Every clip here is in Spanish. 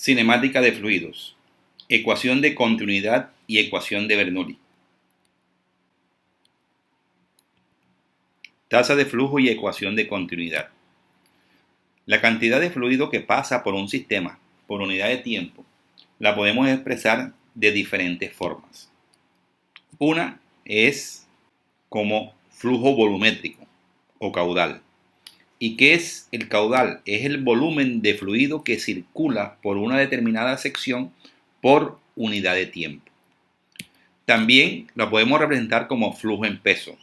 Cinemática de fluidos. Ecuación de continuidad y ecuación de Bernoulli. Tasa de flujo y ecuación de continuidad. La cantidad de fluido que pasa por un sistema por unidad de tiempo la podemos expresar de diferentes formas. Una es como flujo volumétrico o caudal. ¿Y qué es el caudal? Es el volumen de fluido que circula por una determinada sección por unidad de tiempo. También lo podemos representar como flujo en peso,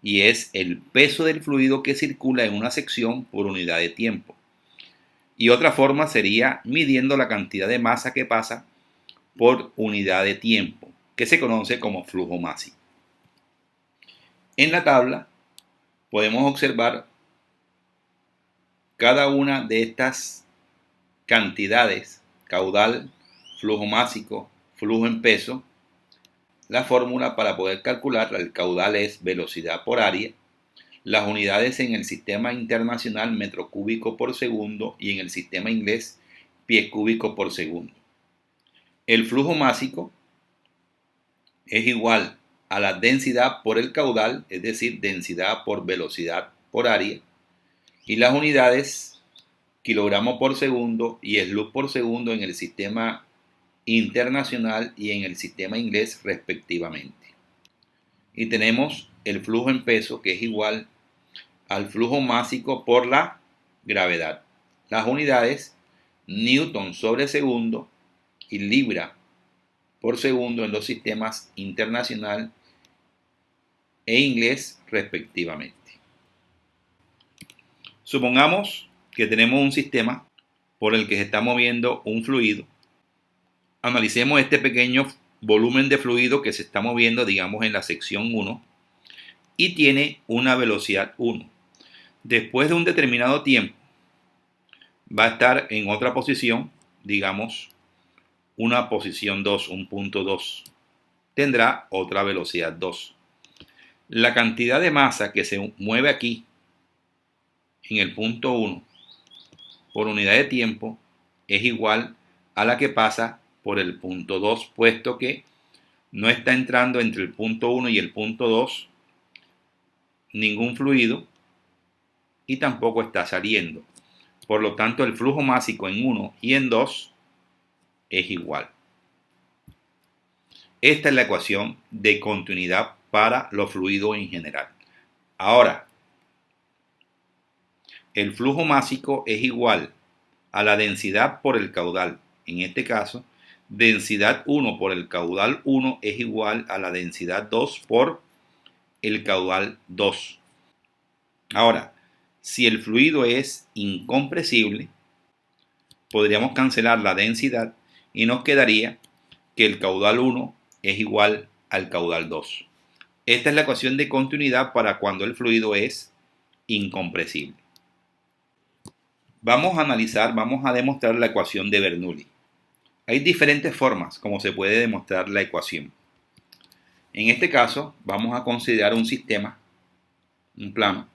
y es el peso del fluido que circula en una sección por unidad de tiempo. Y otra forma sería midiendo la cantidad de masa que pasa por unidad de tiempo, que se conoce como flujo másico. En la tabla podemos observar cada una de estas cantidades: caudal, flujo másico, flujo en peso. La fórmula para poder calcular el caudal es velocidad por área. Las unidades en el sistema internacional metro cúbico por segundo y en el sistema inglés pie cúbico por segundo. El flujo másico es igual a la densidad por el caudal, es decir, densidad por velocidad por área. Y las unidades kilogramos por segundo y joule por segundo en el sistema internacional y en el sistema inglés respectivamente. Y tenemos el flujo en peso, que es igual al flujo másico por la gravedad. Las unidades newton sobre segundo y libra por segundo en los sistemas internacional e inglés respectivamente. Supongamos que tenemos un sistema por el que se está moviendo un fluido. Analicemos este pequeño volumen de fluido que se está moviendo, digamos, en la sección 1 y tiene una velocidad 1. Después de un determinado tiempo va a estar en otra posición, digamos, una posición 2, un punto 2. Tendrá otra velocidad 2. La cantidad de masa que se mueve aquí en el punto 1 por unidad de tiempo es igual a la que pasa por el punto 2, puesto que no está entrando entre el punto 1 y el punto 2 ningún fluido y tampoco está saliendo. Por lo tanto, el flujo másico en 1 y en 2 es igual. Esta es la ecuación de continuidad para los fluidos en general. Ahora, el flujo másico es igual a la densidad por el caudal. En este caso, densidad 1 por el caudal 1 es igual a la densidad 2 por el caudal 2. Ahora, si el fluido es incompresible, podríamos cancelar la densidad y nos quedaría que el caudal 1 es igual al caudal 2. Esta es la ecuación de continuidad para cuando el fluido es incompresible. Vamos a demostrar la ecuación de Bernoulli. Hay diferentes formas como se puede demostrar la ecuación. En este caso, vamos a considerar un sistema, un plano,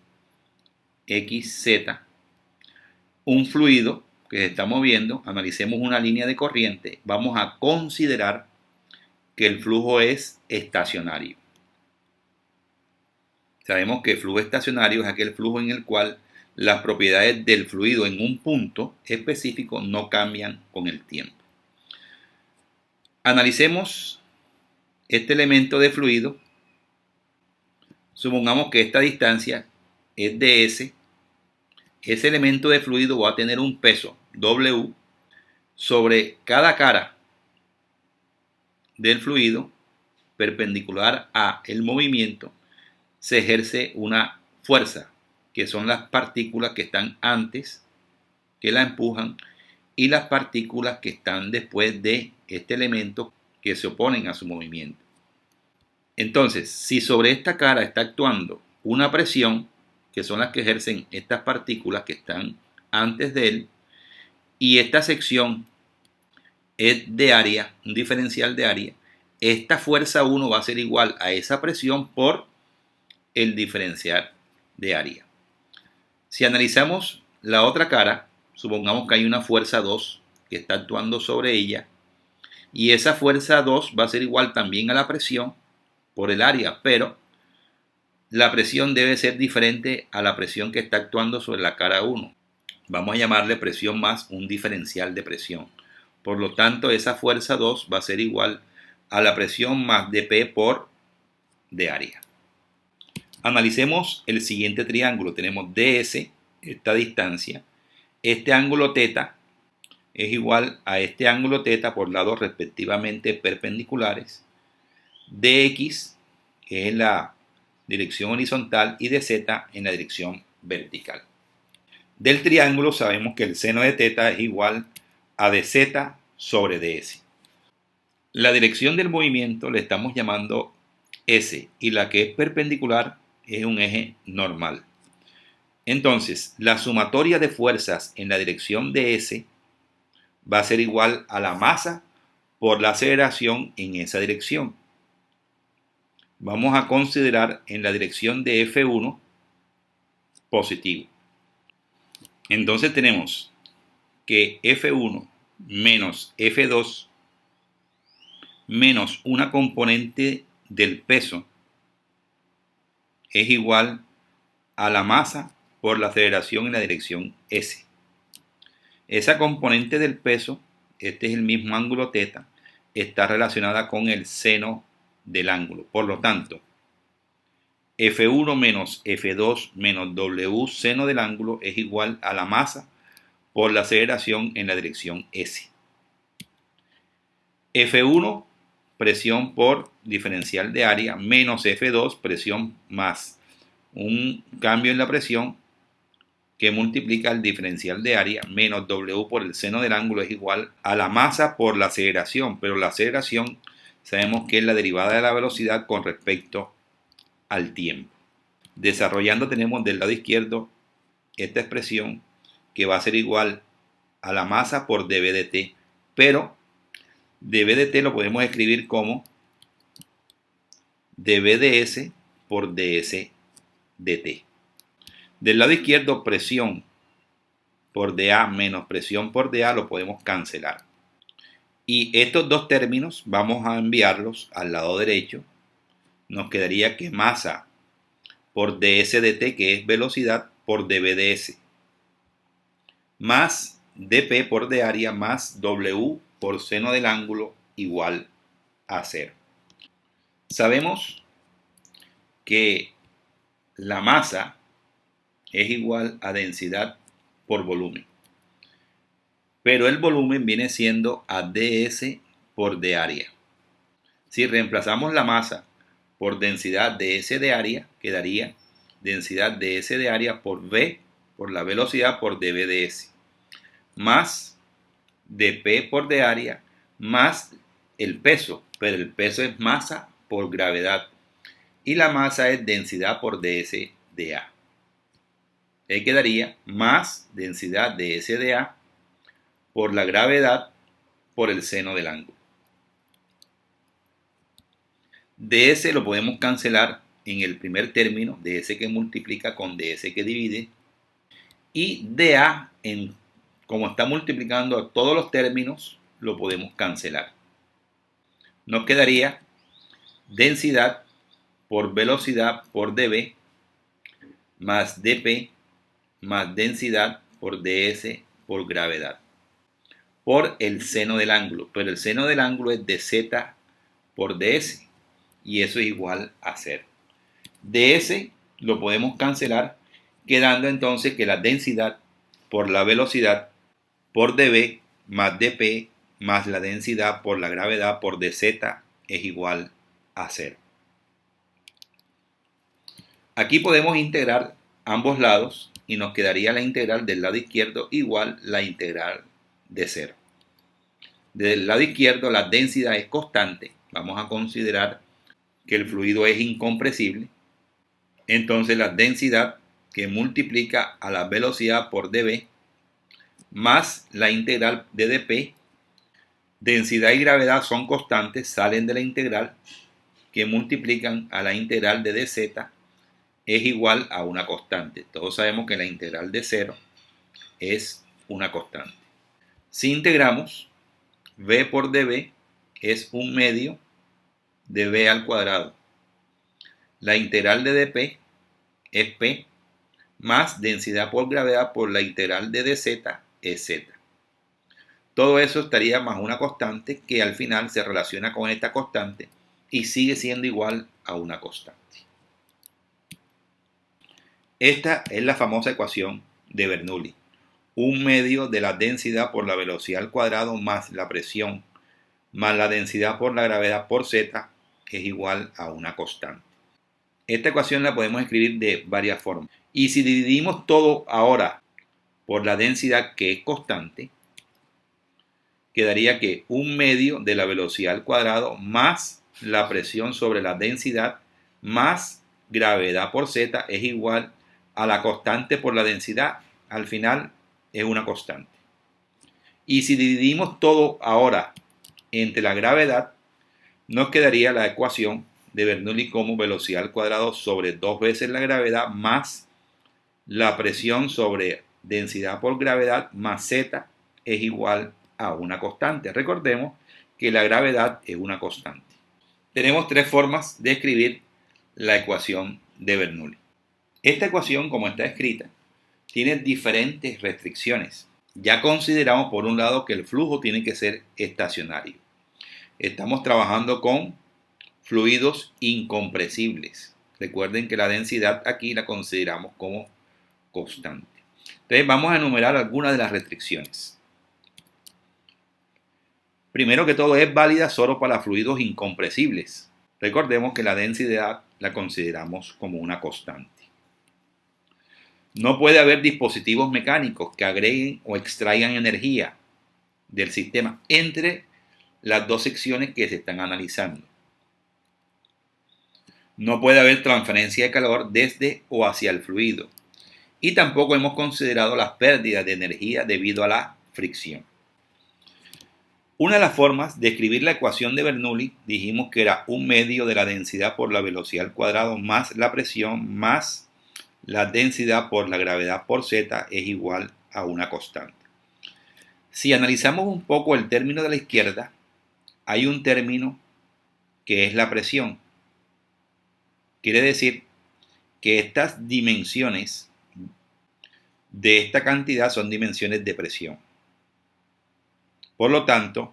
XZ, un fluido que se está moviendo. Analicemos una línea de corriente. Vamos a considerar que el flujo es estacionario. Sabemos que el flujo estacionario es aquel flujo en el cual las propiedades del fluido en un punto específico no cambian con el tiempo. Analicemos este elemento de fluido. Supongamos que esta distancia es ds. Ese elemento de fluido va a tener un peso W sobre cada cara del fluido perpendicular a el movimiento. Se ejerce una fuerza, que son las partículas que están antes, que la empujan, y las partículas que están después de este elemento, que se oponen a su movimiento. Entonces, si sobre esta cara está actuando una presión, que son las que ejercen estas partículas que están antes de él, y esta sección es de área, un diferencial de área, esta fuerza 1 va a ser igual a esa presión por el diferencial de área. Si analizamos la otra cara, supongamos que hay una fuerza 2 que está actuando sobre ella, y esa fuerza 2 va a ser igual también a la presión por el área, pero la presión debe ser diferente a la presión que está actuando sobre la cara 1. Vamos a llamarle presión más un diferencial de presión. Por lo tanto, esa fuerza 2 va a ser igual a la presión más dP por de área. Analicemos el siguiente triángulo. Tenemos ds, esta distancia. Este ángulo θ es igual a este ángulo θ por lados respectivamente perpendiculares. Dx, que es la dirección horizontal, y dz en la dirección vertical. Del triángulo sabemos que el seno de θ es igual a dz sobre ds. La dirección del movimiento le estamos llamando S, y la que es perpendicular es un eje normal. Entonces, la sumatoria de fuerzas en la dirección de S va a ser igual a la masa por la aceleración en esa dirección. Vamos a considerar en la dirección de F1 positivo. Entonces tenemos que F1 menos F2 menos una componente del peso es igual a la masa por la aceleración en la dirección S. Esa componente del peso, este es el mismo ángulo θ, está relacionada con el seno del ángulo. Por lo tanto, F1 menos F2 menos W seno del ángulo es igual a la masa por la aceleración en la dirección S. F1, presión por diferencial de área, menos F2, presión más un cambio en la presión que multiplica el diferencial de área, menos W por el seno del ángulo es igual a la masa por la aceleración, pero la aceleración sabemos que es la derivada de la velocidad con respecto al tiempo. Desarrollando tenemos del lado izquierdo esta expresión que va a ser igual a la masa por dV dt, pero dV dt lo podemos escribir como dV ds por ds dt. Del lado izquierdo, presión por dA menos presión por dA lo podemos cancelar. Y estos dos términos vamos a enviarlos al lado derecho. Nos quedaría que masa por ds dt, que es velocidad, por dV ds, más dP por d área más W por seno del ángulo igual a 0. Sabemos que la masa es igual a densidad por volumen, pero el volumen viene siendo a ds por d área. Si reemplazamos la masa por densidad ds de área, quedaría densidad ds de área por v, por la velocidad, por dV ds, más dP por d área, más el peso, pero el peso es masa por gravedad, y la masa es densidad por ds de A. Ahí quedaría más densidad de S de A por la gravedad por el seno del ángulo. ds lo podemos cancelar en el primer término, ds que multiplica con ds que divide, y dA, como está multiplicando a todos los términos, lo podemos cancelar. Nos quedaría densidad por velocidad por dV más dP más densidad por ds por gravedad por el seno del ángulo, pero el seno del ángulo es dz por ds, y eso es igual a 0. ds lo podemos cancelar, quedando entonces que la densidad por la velocidad por dv más dp más la densidad por la gravedad por dz es igual a 0. Aquí podemos integrar ambos lados y nos quedaría la integral del lado izquierdo igual la integral de 0. Del lado izquierdo la densidad es constante. Vamos a considerar que el fluido es incompresible. Entonces la densidad que multiplica a la velocidad por dV más la integral de dP. Densidad y gravedad son constantes, salen de la integral, que multiplican a la integral de dz es igual a una constante. Todos sabemos que la integral de 0 es una constante. Si integramos, V por dV es 1 medio de V al cuadrado. La integral de dP es P más densidad por gravedad por la integral de dz es Z. Todo eso estaría más una constante que al final se relaciona con esta constante y sigue siendo igual a una constante. Esta es la famosa ecuación de Bernoulli. 1 medio de la densidad por la velocidad al cuadrado más la presión más la densidad por la gravedad por Z es igual a una constante. Esta ecuación la podemos escribir de varias formas. Y si dividimos todo ahora por la densidad que es constante, quedaría que 1 medio de la velocidad al cuadrado más la presión sobre la densidad más gravedad por Z es igual a la constante por la densidad. Al final es una constante. Y si dividimos todo ahora entre la gravedad, nos quedaría la ecuación de Bernoulli como velocidad al cuadrado sobre 2 veces la gravedad más la presión sobre densidad por gravedad más Z es igual a una constante. Recordemos que la gravedad es una constante. Tenemos tres formas de escribir la ecuación de Bernoulli. Esta ecuación, como está escrita, tiene diferentes restricciones. Ya consideramos por un lado que el flujo tiene que ser estacionario. Estamos trabajando con fluidos incompresibles. Recuerden que la densidad aquí la consideramos como constante. Entonces vamos a enumerar algunas de las restricciones. Primero que todo, es válida solo para fluidos incompresibles. Recordemos que la densidad la consideramos como una constante. No puede haber dispositivos mecánicos que agreguen o extraigan energía del sistema entre las dos secciones que se están analizando. No puede haber transferencia de calor desde o hacia el fluido. Y tampoco hemos considerado las pérdidas de energía debido a la fricción. Una de las formas de escribir la ecuación de Bernoulli dijimos que era 1 medio de la densidad por la velocidad al cuadrado más la presión más la densidad por la gravedad por Z es igual a una constante. Si analizamos un poco el término de la izquierda, hay un término que es la presión. Quiere decir que estas dimensiones de esta cantidad son dimensiones de presión. Por lo tanto,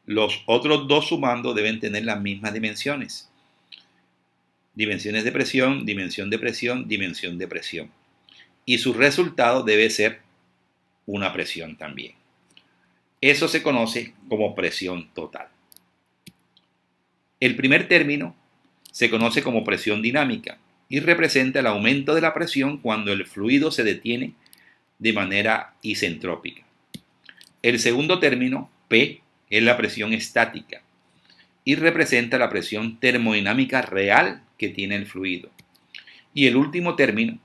los otros dos sumando deben tener las mismas dimensiones. Dimensiones de presión, dimensión de presión, dimensión de presión. Y su resultado debe ser una presión también. Eso se conoce como presión total. El primer término se conoce como presión dinámica y representa el aumento de la presión cuando el fluido se detiene de manera isentrópica. El segundo término, P, es la presión estática y representa la presión termodinámica real que tiene el fluido. Y el último término,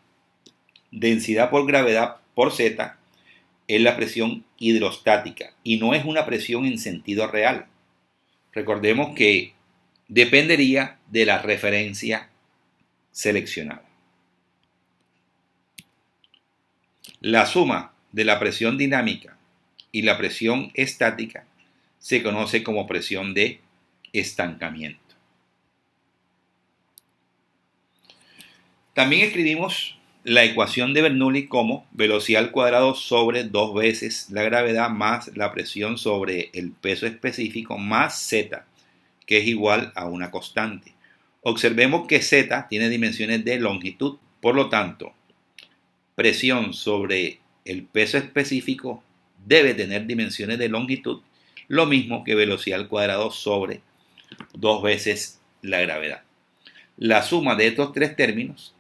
densidad por gravedad por Z, es la presión hidrostática y no es una presión en sentido real. Recordemos que dependería de la referencia seleccionada. La suma de la presión dinámica y la presión estática se conoce como presión de estancamiento. También escribimos la ecuación de Bernoulli como velocidad al cuadrado sobre 2 veces la gravedad más la presión sobre el peso específico más Z, que es igual a una constante. Observemos que Z tiene dimensiones de longitud, por lo tanto, presión sobre el peso específico debe tener dimensiones de longitud, lo mismo que velocidad al cuadrado sobre 2 veces la gravedad. La suma de estos tres términos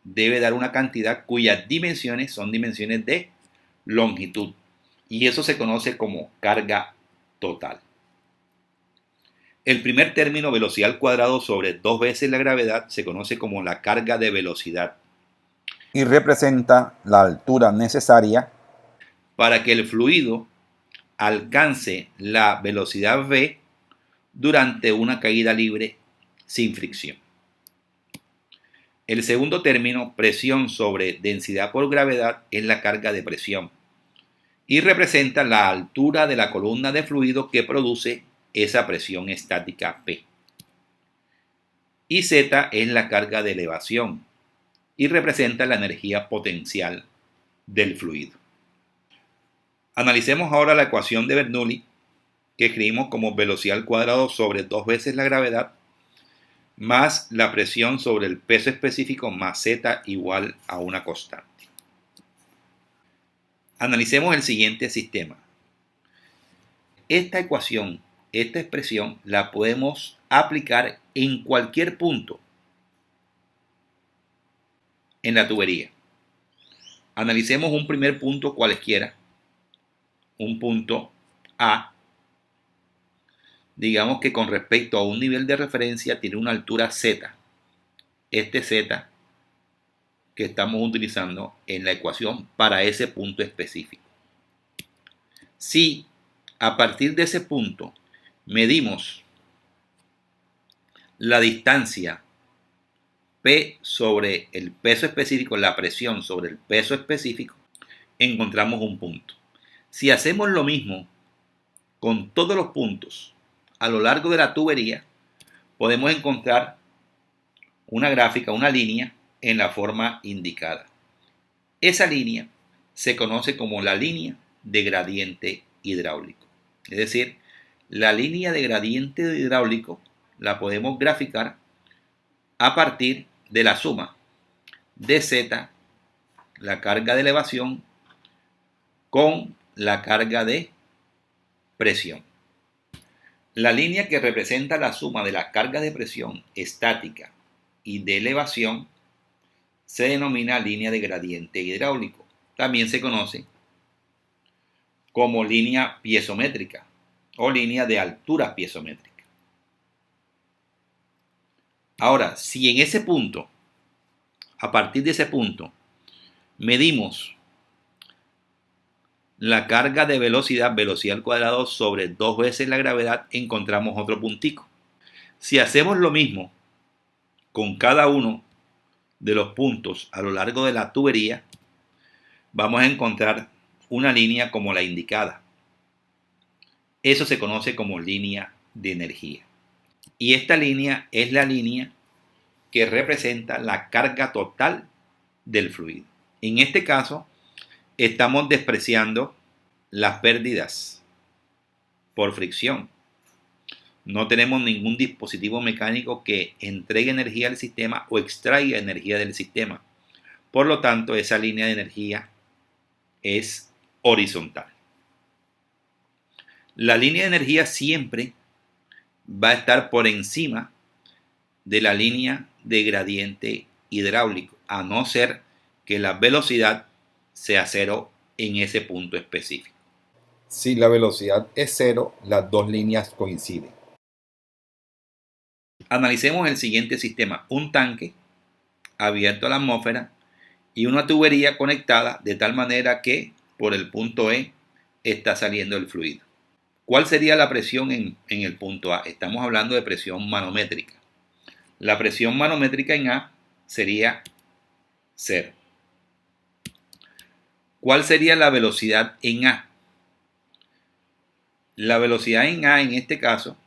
debe dar una cantidad cuyas dimensiones son dimensiones de longitud, y eso se conoce como carga total. El primer término, velocidad al cuadrado sobre 2 veces la gravedad, se conoce como la carga de velocidad y representa la altura necesaria para que el fluido alcance la velocidad v durante una caída libre sin fricción. El segundo término, presión sobre densidad por gravedad, es la carga de presión, y representa la altura de la columna de fluido que produce esa presión estática P. Y Z es la carga de elevación y representa la energía potencial del fluido. Analicemos ahora la ecuación de Bernoulli, que escribimos como velocidad al cuadrado sobre 2 veces la gravedad más la presión sobre el peso específico más Z igual a una constante. Analicemos el siguiente sistema. Esta ecuación, esta expresión, la podemos aplicar en cualquier punto en la tubería. Analicemos un primer punto cualquiera, un punto A. Digamos que con respecto a un nivel de referencia tiene una altura Z. Este Z que estamos utilizando en la ecuación para ese punto específico. Si a partir de ese punto medimos la distancia P sobre el peso específico, la presión sobre el peso específico, encontramos un punto. Si hacemos lo mismo con todos los puntos a lo largo de la tubería, podemos encontrar una gráfica, una línea en la forma indicada. Esa línea se conoce como la línea de gradiente hidráulico. Es decir, la línea de gradiente hidráulico la podemos graficar a partir de la suma de Z, la carga de elevación, con la carga de presión. La línea que representa la suma de la carga de presión estática y de elevación se denomina línea de gradiente hidráulico. También se conoce como línea piezométrica o línea de altura piezométrica. Ahora, si en ese punto, a partir de ese punto, medimos la carga de velocidad al cuadrado sobre 2 veces la gravedad, encontramos otro puntico. Si hacemos lo mismo con cada uno de los puntos a lo largo de la tubería, vamos a encontrar una línea como la indicada. Eso se conoce como línea de energía. Y esta línea es la línea que representa la carga total del fluido. En este caso, estamos despreciando las pérdidas por fricción. No tenemos ningún dispositivo mecánico que entregue energía al sistema o extraiga energía del sistema. Por lo tanto, esa línea de energía es horizontal. La línea de energía siempre va a estar por encima de la línea de gradiente hidráulico, a no ser que la velocidad sea cero en ese punto específico. Si la velocidad es cero, las dos líneas coinciden. Analicemos el siguiente sistema: un tanque abierto a la atmósfera y una tubería conectada de tal manera que por el punto E está saliendo el fluido. ¿Cuál sería la presión en el punto A? Estamos hablando de presión manométrica. La presión manométrica en A sería 0. ¿Cuál sería la velocidad en A? La velocidad en A en este caso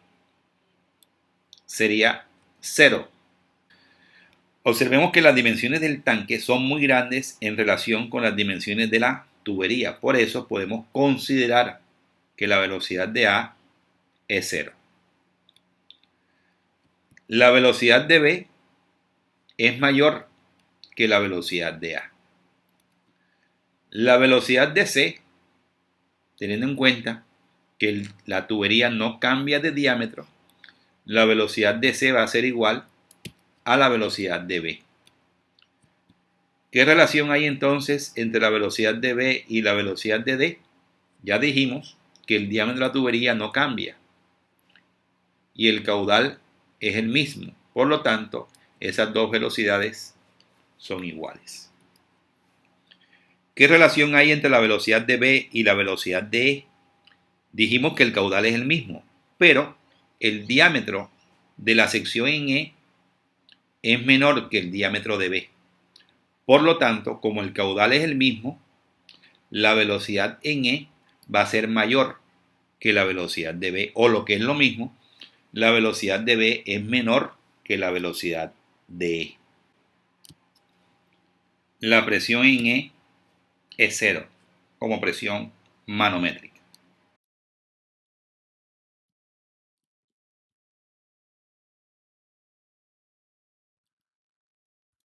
sería 0. Observemos que las dimensiones del tanque son muy grandes en relación con las dimensiones de la tubería. Por eso podemos considerar que la velocidad de A es 0. La velocidad de B es mayor que la velocidad de A. La velocidad de C, teniendo en cuenta que la tubería no cambia de diámetro, la velocidad de C va a ser igual a la velocidad de B. ¿Qué relación hay entonces entre la velocidad de B y la velocidad de D? Ya dijimos que el diámetro de la tubería no cambia y el caudal es el mismo. Por lo tanto, esas dos velocidades son iguales. ¿Qué relación hay entre la velocidad de B y la velocidad de E? Dijimos que el caudal es el mismo, pero el diámetro de la sección en E es menor que el diámetro de B. Por lo tanto, como el caudal es el mismo, la velocidad en E va a ser mayor que la velocidad de B, o lo que es lo mismo, la velocidad de B es menor que la velocidad de E. La presión en E es cero como presión manométrica.